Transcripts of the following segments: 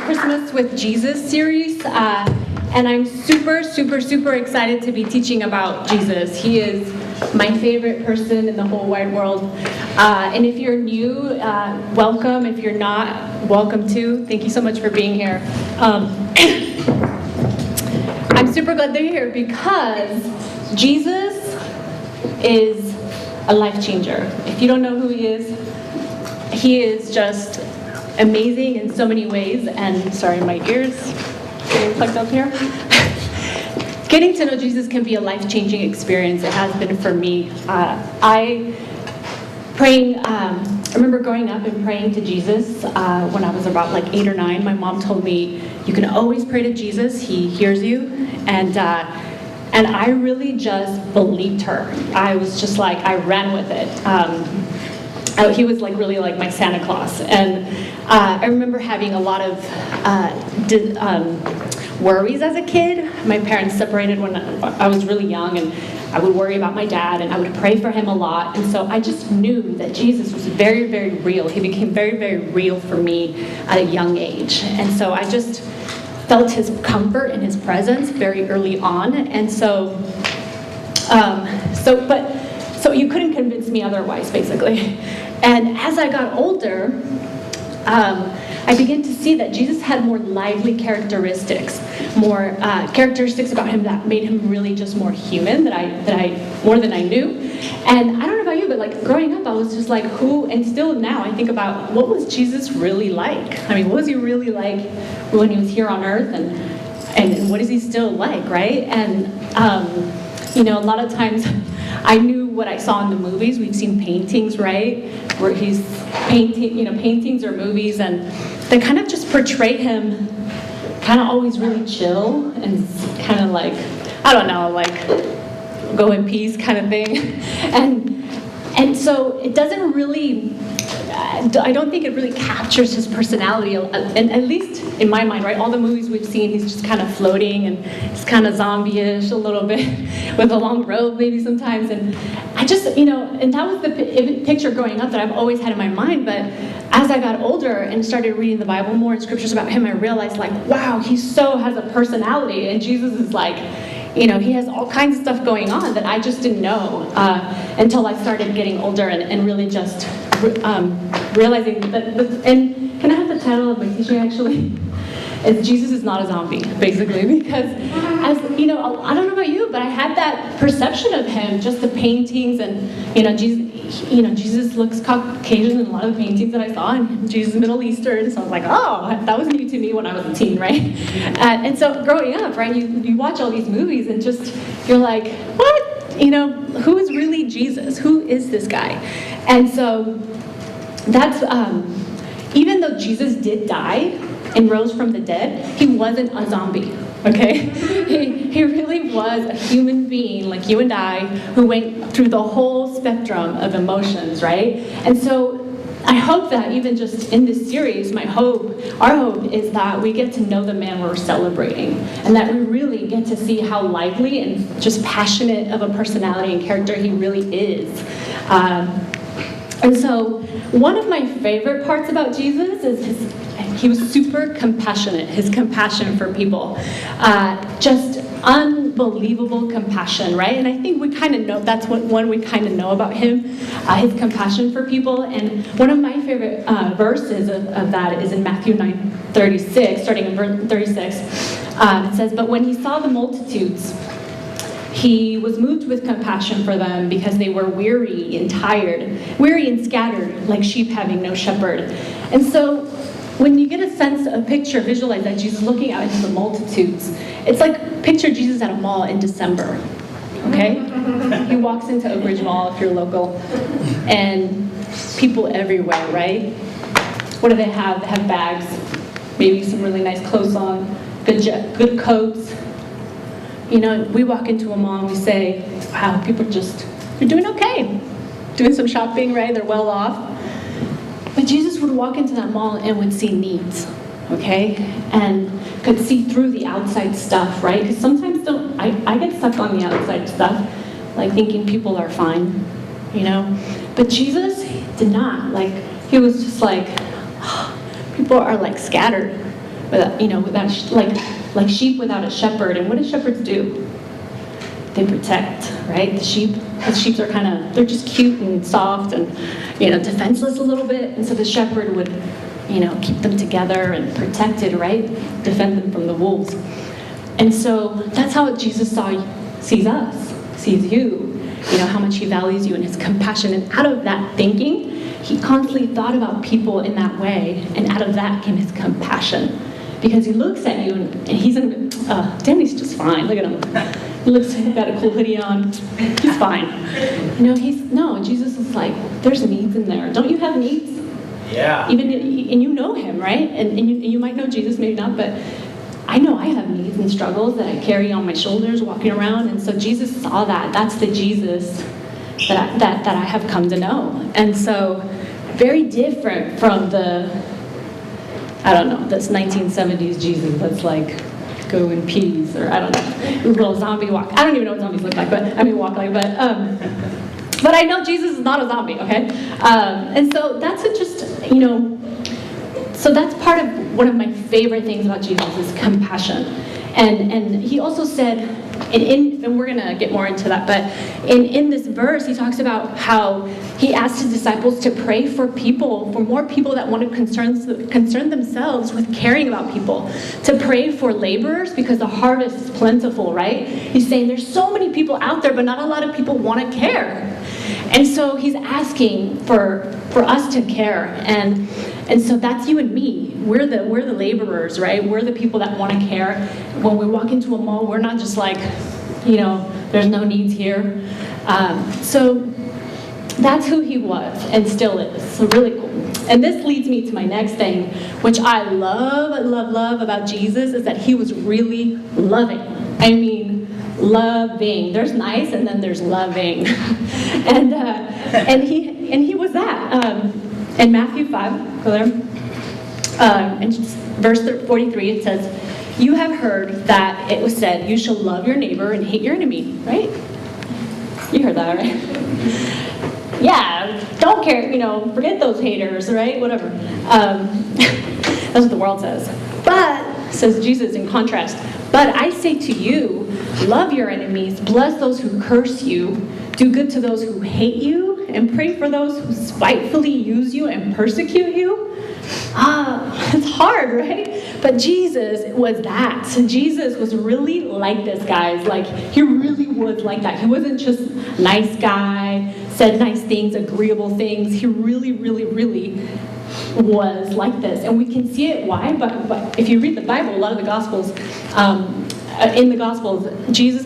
Christmas with Jesus series, and I'm super, super, super excited to be teaching about Jesus. He is my favorite person in the whole wide world. And if you're new, welcome. If you're not, welcome too. Thank you so much for being here. I'm super glad they're here because Jesus is a life changer. If you don't know who he is just amazing in so many ways. And sorry, my ears getting plugged up here. Getting to know Jesus can be a life-changing experience. It has been for me. I remember growing up and praying to Jesus when I was about like 8 or 9. My mom told me, you can always pray to Jesus. He hears you. And I really just believed her. I was just like, I ran with it. He was like really like my Santa Claus. And I remember having a lot of worries as a kid. My parents separated when I was really young, and I would worry about my dad, and I would pray for him a lot. And so I just knew that Jesus was very, very real. He became very, very real for me at a young age. And so I just felt his comfort and his presence very early on. And so you couldn't convince me otherwise, basically. And as I got older, I began to see that Jesus had more lively characteristics, more characteristics about him that made him really just more human, more than I knew. And I don't know about you, but like growing up, I was just like, and still now I think about, what was Jesus really like? I mean, what was he really like when he was here on earth, and what is he still like, right? And a lot of times I knew what I saw in the movies. We've seen paintings, right, where he's painting, paintings or movies, and they kind of just portray him kind of always really chill and kind of like, I don't know, like go in peace kind of thing. And so it doesn't really, I don't think it really captures his personality, and at least in my mind, right? All the movies we've seen, he's just kind of floating, and he's kind of zombie-ish a little bit, with a long robe maybe sometimes. And I just, and that was the picture growing up that I've always had in my mind. But as I got older and started reading the Bible more and scriptures about him, I realized like, wow, he so has a personality, and Jesus is like, he has all kinds of stuff going on that I just didn't know until I started getting older and really just realizing that, and can I have the title of my teaching actually? Is Jesus is not a zombie, basically, because as I don't know about you, but I had that perception of him, just the paintings, and Jesus looks Caucasian in a lot of the paintings that I saw, and Jesus is Middle Eastern, so I was like, oh, that was new to me when I was a teen, right? And so growing up, right, you watch all these movies and just, you're like, what? Who is really Jesus? Who is this guy? And so that's, even though Jesus did die and rose from the dead, he wasn't a zombie, okay? He really was a human being like you and I, who went through the whole spectrum of emotions, right? And so I hope that even just in this series, our hope is that we get to know the man we're celebrating, and that we really get to see how lively and just passionate of a personality and character he really is. And so one of my favorite parts about Jesus is he was super compassionate, his compassion for people. Just unbelievable compassion, right? And I think we kind of know, that's one we kind of know about him, his compassion for people. And one of my favorite verses of that is in Matthew 9:36, starting in verse 36. It says, "But when he saw the multitudes, he was moved with compassion for them because they were weary and tired, weary and scattered, like sheep having no shepherd." And so when you get visualize that Jesus looking out into the multitudes, it's like picture Jesus at a mall in December, okay? He walks into Oak Ridge Mall if you're local, and people everywhere, right? What do they have? They have bags, maybe some really nice clothes on, good coats. We walk into a mall and we say, wow, people they're doing okay. Doing some shopping, right? They're well off. But Jesus would walk into that mall and would see needs, okay? And could see through the outside stuff, right? Because sometimes I get stuck on the outside stuff, like thinking people are fine, But Jesus did not. He was just like, people are like scattered. without, like sheep without a shepherd. And what do shepherds do? They protect, right? The sheep are they're just cute and soft and, defenseless a little bit. And so the shepherd would, keep them together and protected, right? Defend them from the wolves. And so that's how Jesus sees us, sees you, how much he values you and his compassion. And out of that thinking, he constantly thought about people in that way. And out of that came his compassion. Because he looks at you and he's Danny's just fine. Look at him. He's got a cool hoodie on. He's fine. Jesus is like, there's needs in there. Don't you have needs? Yeah. And you know him, right? And you might know Jesus, maybe not, but I know I have needs and struggles that I carry on my shoulders walking around. And so Jesus saw that. That's the Jesus that I have come to know. And so very different from this 1970s Jesus that's like, go in peace, or I don't know, little zombie walk. I don't even know what zombies look like, but I know Jesus is not a zombie, okay? And so that's so that's part of one of my favorite things about Jesus is compassion. And he also said, and we're going to get more into that, but in this verse, he talks about how he asked his disciples to pray for more people that want to concern themselves with caring about people, to pray for laborers because the harvest is plentiful, right? He's saying there's so many people out there, but not a lot of people want to care. And so he's asking for us to care. And so that's you and me. We're the laborers, right? We're the people that want to care. When we walk into a mall, we're not just like, there's no needs here. So that's who he was and still is. So really cool. And this leads me to my next thing, which I love about Jesus, is that he was really loving. I mean, loving. There's nice and then there's loving. and he was that. In Matthew 5, go there. In verse 43, it says, "You have heard that it was said, you shall love your neighbor and hate your enemy," right? You heard that, right? Yeah, don't care, forget those haters, right? Whatever. That's what the world says. But, says Jesus in contrast, "But I say to you, love your enemies, bless those who curse you, do good to those who hate you, and pray for those who spitefully use you and persecute you." It's hard, right? But Jesus was that. So Jesus was really like this, guys. Like, he really was like that. He wasn't just nice guy, said nice things, agreeable things. He really, really, really was like this. And we can see it. Why? But if you read the Bible, a lot of the Gospels, in the Gospels,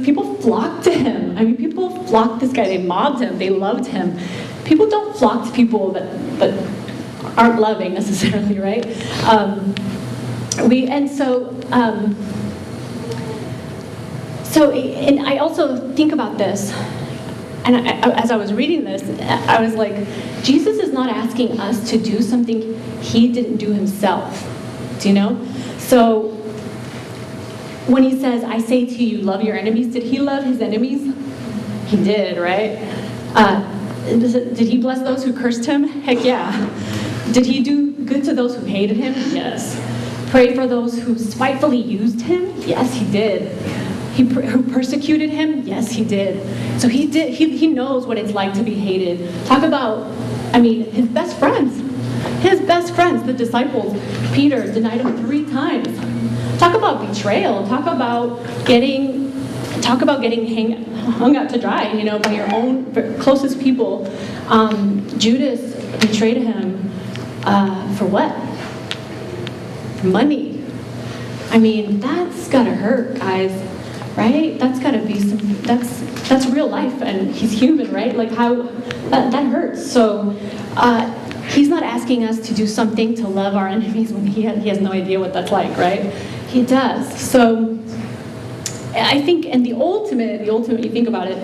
people flocked to him. I mean, people flocked this guy. They mobbed him. They loved him. People don't flock to people that aren't loving necessarily, right? And I also think about this, and as I was reading this, I was like, Jesus is not asking us to do something he didn't do himself. Do you know? So when he says, "I say to you, love your enemies," did he love his enemies? He did, right? Did he bless those who cursed him? Heck yeah. Did he do good to those who hated him? Yes. Pray for those who spitefully used him? Yes, he did. Who persecuted him? Yes, he did. So he did. He knows what it's like to be hated. Talk about, his best friends. His best friends, the disciples. Peter denied him 3 times. Talk about betrayal. Talk about getting hung out to dry, by your own closest people. Judas betrayed him for what? Money. That's gotta hurt, guys, right? That's gotta be that's real life, and he's human, right? Like how that hurts. So he's not asking us to do something to love our enemies when he has no idea what that's like, right? He does. So I think, and the ultimate, you think about it,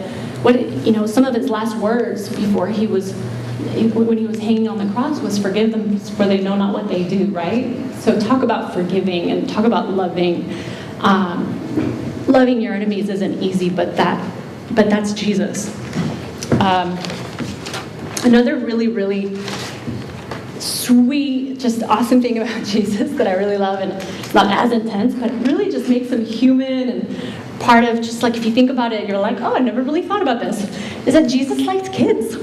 some of his last words before when he was hanging on the cross was, "Forgive them, for they know not what they do," right? So talk about forgiving and talk about loving. Loving your enemies isn't easy, but that's Jesus. Another really, really sweet, just awesome thing about Jesus that I really love, and it's not as intense, but it really just makes him human and part of just like, if you think about it, you're like, oh, I never really thought about this, is that Jesus liked kids,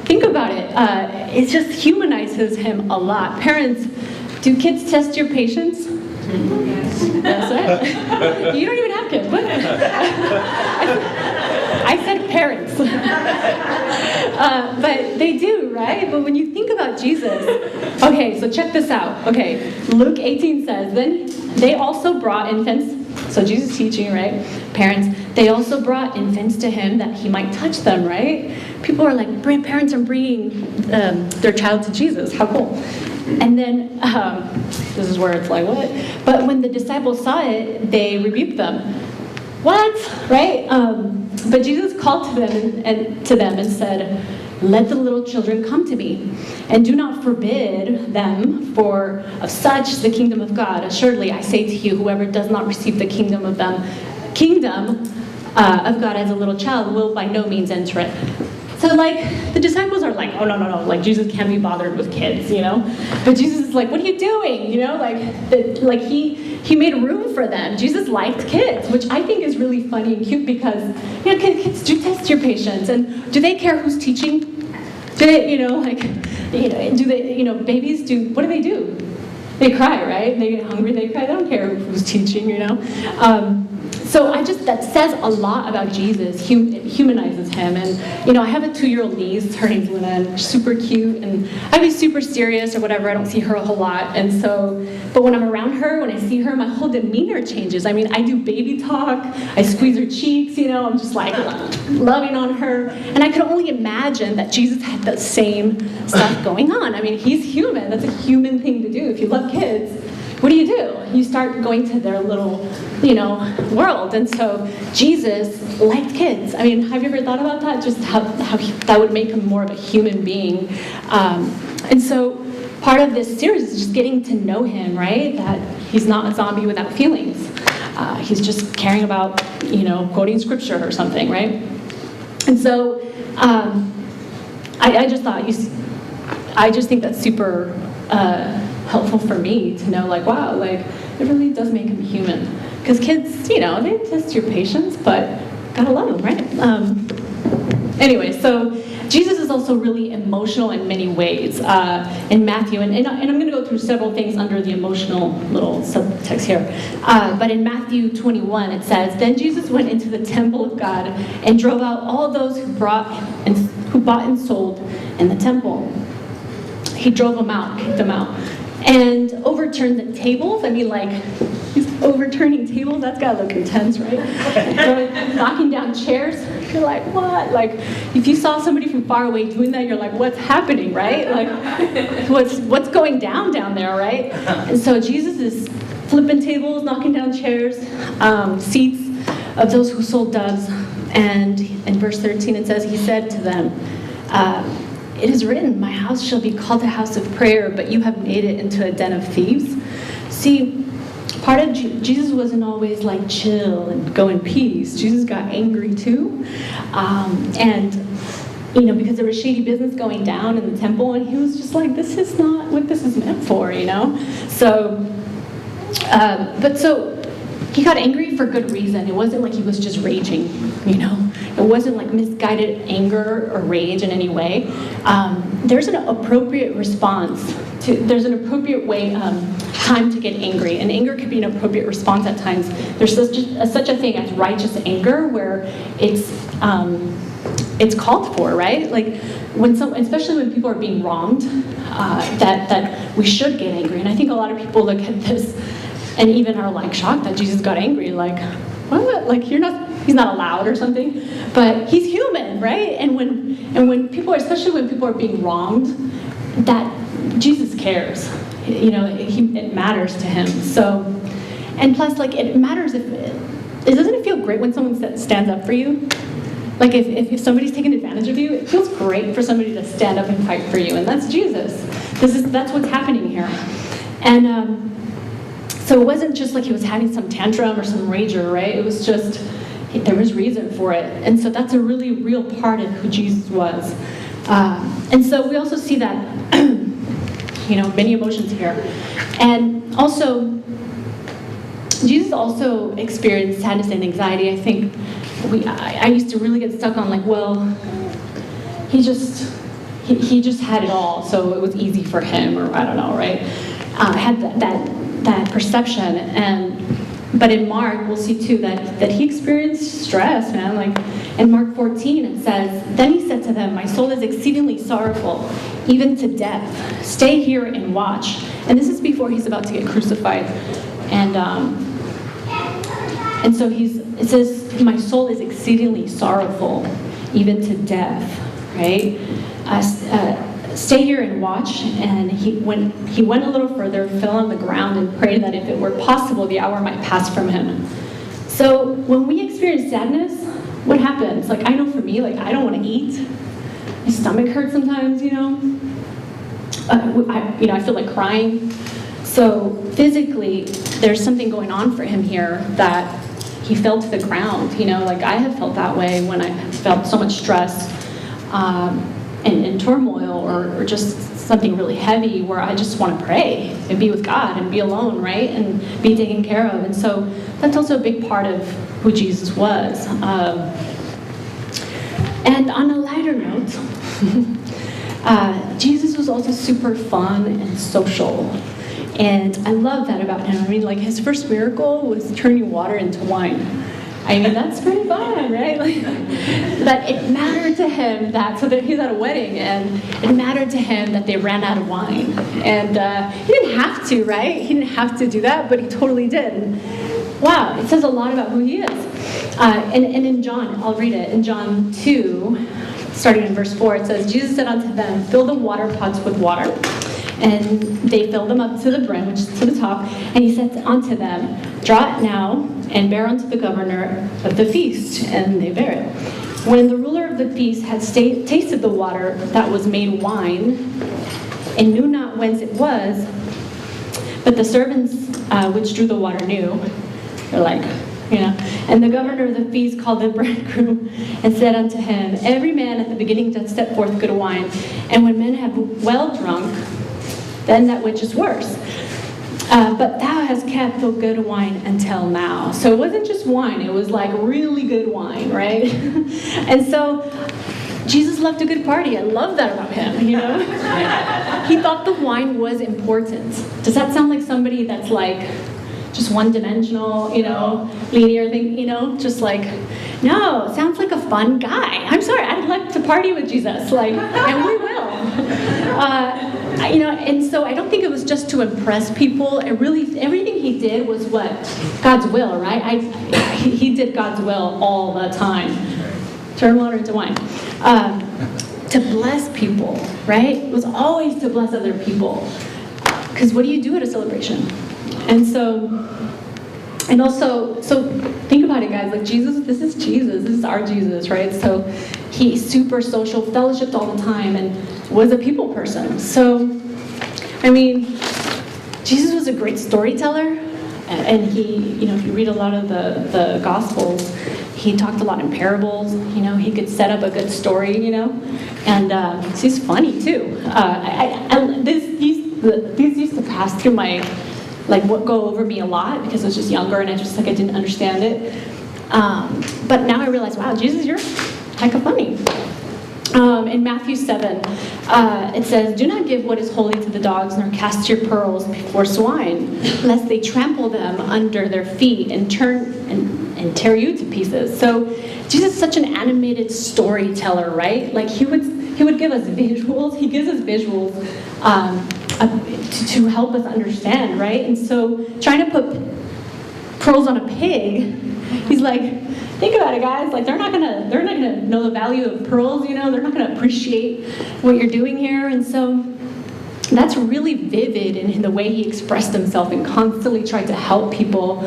think about it. It just humanizes him a lot. Parents, do kids test your patience? That's right. You don't even have kids. What? I said parents. But they do, right? But when you think about Jesus, okay, so check this out. Okay, Luke 18 says, then they also brought infants. So Jesus teaching, right? Parents, they also brought infants to him that he might touch them, right? People are like, parents are bringing their child to Jesus. How cool. And then, this is where it's like, what? But when the disciples saw it, they rebuked them. What? Right? But Jesus called to them and said, let the little children come to me, and do not forbid them, for of such is the kingdom of God. Assuredly, I say to you, whoever does not receive the kingdom of God as a little child will by no means enter it. So, like, the disciples are like, oh, no, like, Jesus can't be bothered with kids, But Jesus is like, what are you doing, Like, he made room for them. Jesus liked kids, which I think is really funny and cute because, kids do test your patience. And do they care who's teaching? Do they, do they, babies do, what do? They cry, right? They get hungry, they cry. They don't care who's teaching, So that says a lot about Jesus. It humanizes him. And, I have a 2-year-old niece. Her name's Luna. She's super cute. And I'd be super serious or whatever. I don't see her a whole lot. And so, but when I'm around her, when I see her, my whole demeanor changes. I mean, I do baby talk. I squeeze her cheeks, I'm just like loving on her. And I could only imagine that Jesus had the same stuff going on. I mean, he's human. That's a human thing to do. If you love kids, what do? You start going to their little, world. And so Jesus liked kids. I mean, have you ever thought about that? Just how that would make him more of a human being. And so part of this series is just getting to know him, right? That he's not a zombie without feelings. He's just caring about, quoting scripture or something, right? And so I just thought, I just think that's super helpful for me to know, like, wow, like, it really does make him human. Because kids, they test your patience, but gotta love them, right? Anyway, so Jesus is also really emotional in many ways in Matthew, and I'm going to go through several things under the emotional little subtext here. But in Matthew 21, it says, then Jesus went into the temple of God and drove out all those who bought and sold in the temple. He drove them out, kicked them out, and overturned the tables. I mean, like, he's overturning tables. That's gotta look intense, right? Knocking down chairs. You're like, what? Like, if you saw somebody from far away doing that, you're like, what's happening, right? Like, what's going down there, right? And so Jesus is flipping tables, knocking down chairs, seats of those who sold doves. And in verse 13, it says, he said to them, it is written, my house shall be called a house of prayer, but you have made it into a den of thieves. See, part of Jesus wasn't always like chill and go in peace. Jesus got angry too. And, because there was shady business going down in the temple, and he was just like, this is not what this is meant for, So, so he got angry for good reason. It wasn't like he was just raging, It wasn't like misguided anger or rage in any way. There's an appropriate response there's an appropriate way, time to get angry. And anger can be an appropriate response at times. There's such a thing as righteous anger where it's called for, right? Like especially when people are being wronged, that we should get angry. And I think a lot of people look at this and even are like shocked that Jesus got angry. Like, what? Like he's not allowed or something. But he's human, right? And when people, especially when people are being wronged, that Jesus cares. It matters to him. So, and plus, like, it matters doesn't it feel great when someone stands up for you? Like if somebody's taking advantage of you, it feels great for somebody to stand up and fight for you, and that's Jesus. That's what's happening here. And so it wasn't just like he was having some tantrum or some rager, right? It was just, there was reason for it. And so that's a really real part of who Jesus was. And so we also see that, many emotions here. And also, Jesus also experienced sadness and anxiety. I think I used to really get stuck on he just had it all, so it was easy for him, or I don't know, right? I had that perception, but in Mark we'll see too that he experienced stress, man. Like in Mark 14 it says, "Then he said to them, 'My soul is exceedingly sorrowful, even to death. Stay here and watch.'" And this is before he's about to get crucified, and so it says, "My soul is exceedingly sorrowful, even to death." Right? Stay here and watch. And he went a little further, fell on the ground, and prayed that if it were possible, the hour might pass from him. So when we experience sadness, what happens? Like, I know for me, I don't want to eat. My stomach hurts sometimes, I feel like crying. So physically, there's something going on for him here that he fell to the ground. I have felt that way when I felt so much stress and turmoil, or just something really heavy, where I just want to pray and be with God and be alone, right? And be taken care of. And so that's also a big part of who Jesus was. And on a lighter note, Jesus was also super fun and social. And I love that about him. His first miracle was turning water into wine. That's pretty fun, right? That it mattered to him so that he's at a wedding, and it mattered to him that they ran out of wine. And he didn't have to, right? He didn't have to do that, but he totally did. And wow, it says a lot about who he is. And in John, I'll read it. In John 2, starting in verse 4, it says, "Jesus said unto them, 'Fill the water pots with water.' And they filled them up to the brim," which is to the top. "And he said unto them, 'Draw it now, and bear unto the governor of the feast.' And they bear it. When the ruler of the feast had tasted the water that was made wine, and knew not whence it was, but the servants which drew the water knew," they're "and the governor of the feast called the bridegroom, and said unto him, 'Every man at the beginning doth set forth good wine, and when men have well drunk, then that which is worse. But thou hast kept the good wine until now.'" So it wasn't just wine, it was really good wine, right? And so Jesus loved a good party. I love that about him, He thought the wine was important. Does that sound like somebody that's just one-dimensional, linear thing, no, it sounds like a fun guy. I'm sorry, I'd like to party with Jesus, and we will. And so I don't think it was just to impress people. It really, everything he did was what? God's will, right? He did God's will all the time. Turn water into wine. To bless people, right? It was always to bless other people. Because what do you do at a celebration? And also, think about it, guys. Jesus, this is Jesus. This is our Jesus, right? So he's super social, fellowshipped all the time, and was a people person. So, Jesus was a great storyteller, and he, if you read a lot of the Gospels, he talked a lot in parables. He could set up a good story, and he's funny too. These used to pass through my go over me a lot, because I was just younger and I didn't understand it. But now I realize, wow, Jesus, you're heck of funny. In Matthew 7, it says, "Do not give what is holy to the dogs, nor cast your pearls before swine, lest they trample them under their feet and tear you to pieces." So Jesus is such an animated storyteller, right? He would give us visuals. He gives us visuals to help us understand, right? And so trying to put pearls on a pig, he's think about it, guys. They're not gonna know the value of pearls. They're not gonna appreciate what you're doing here. And so that's really vivid in the way he expressed himself and constantly tried to help people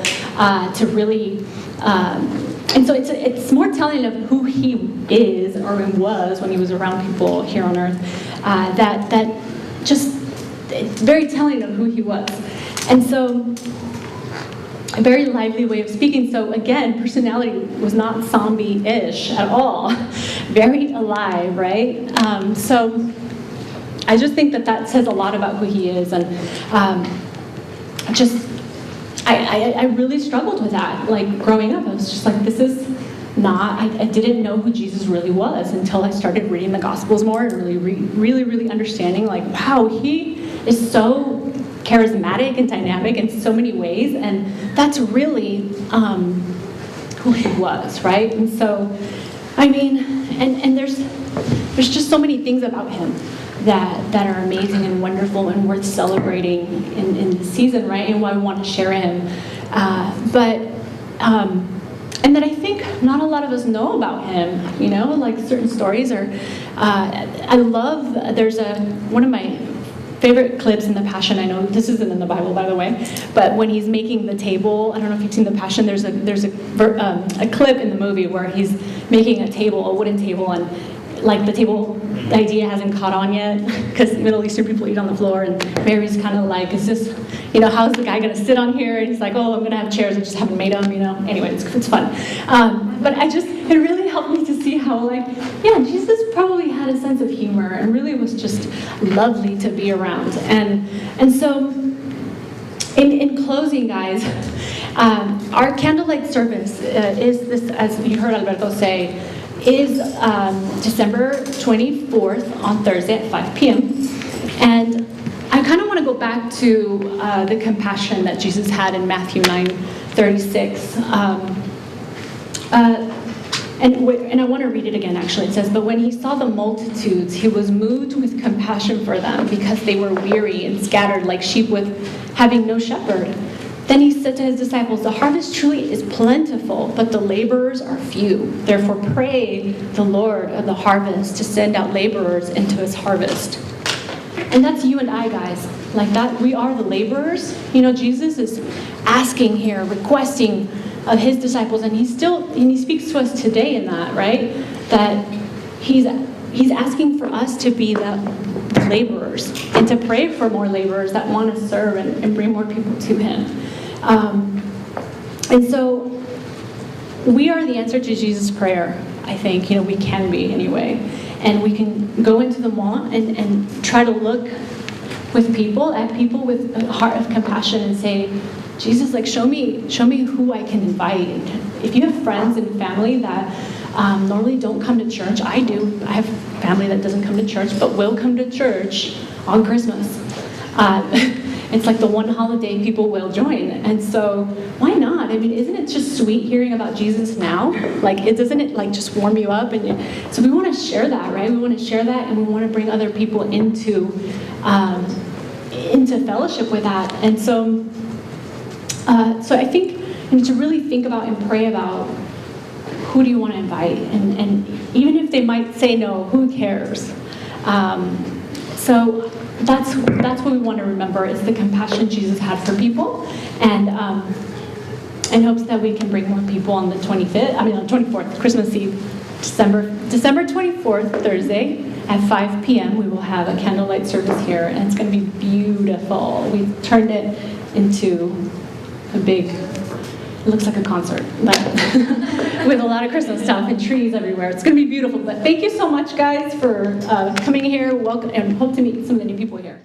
to really. And so it's more telling of who he is or was when he was around people here on earth. That just. It's very telling of who he was. And so, a very lively way of speaking. So again, personality was not zombie-ish at all. very alive, right? So I just think that says a lot about who he is, and I really struggled with that. Like growing up, I was just like, this is not. I didn't know who Jesus really was until I started reading the Gospels more and really understanding. Like, wow, he is so charismatic and dynamic in so many ways, and that's really who he was, right? And so, I mean, and there's just so many things about him that are amazing and wonderful and worth celebrating in this season, right? And why we want to share him. And that I think not a lot of us know about him, you know, like certain stories are, I love, there's one of my favorite clips in The Passion. I know this isn't in the Bible, by the way, but when he's making the table, I don't know if you've seen The Passion, there's a clip in the movie where he's making a wooden table, and like the table idea hasn't caught on yet because Middle Eastern people eat on the floor, and Mary's kind of like, is this, you know, how's the guy going to sit on here? And he's like, oh, I'm going to have chairs, I just haven't made them, you know. Anyway, it's fun. But it really helped me to see how, like, yeah, Jesus probably had a sense of humor and really was just lovely to be around. And so, in closing, guys, our candlelight service is this, as you heard Alberto say, is December 24th on Thursday at 5 p.m. And I kind of want to go back to the compassion that Jesus had in Matthew 9:36. And I want to read it again, actually. It says, "But when he saw the multitudes, he was moved with compassion for them because they were weary and scattered like sheep with having no shepherd. Then he said to his disciples, 'The harvest truly is plentiful, but the laborers are few. Therefore pray the Lord of the harvest to send out laborers into his harvest.'" And that's you and I, guys. Like that, we are the laborers. You know, Jesus is asking here, requesting of his disciples, and he speaks to us today in that, right? That he's asking for us to be the laborers and to pray for more laborers that want to serve and bring more people to him. And so we are the answer to Jesus' prayer, I think. You know, we can be anyway. And we can go into the mall and try to look with people with a heart of compassion and say, Jesus, like, show me who I can invite. If you have friends and family that normally don't come to church, I do. I have family that doesn't come to church, but will come to church on Christmas. It's like the one holiday people will join. And so why not? I mean, isn't it just sweet hearing about Jesus now? Like, doesn't it like just warm you up? And so we want to share that, right? We want to share that, and we want to bring other people into fellowship with that. And so I think you need to really think about and pray about who do you want to invite, and even if they might say no, who cares? So that's what we want to remember, is the compassion Jesus had for people, and in hopes that we can bring more people on the 24th, Christmas Eve, December 24th, Thursday at 5 p.m. We will have a candlelight service here, and it's going to be beautiful. We've turned it into a big, it looks like a concert, but with a lot of Christmas stuff and trees everywhere. It's going to be beautiful. But thank you so much, guys, for coming here. Welcome, and hope to meet some of the new people here.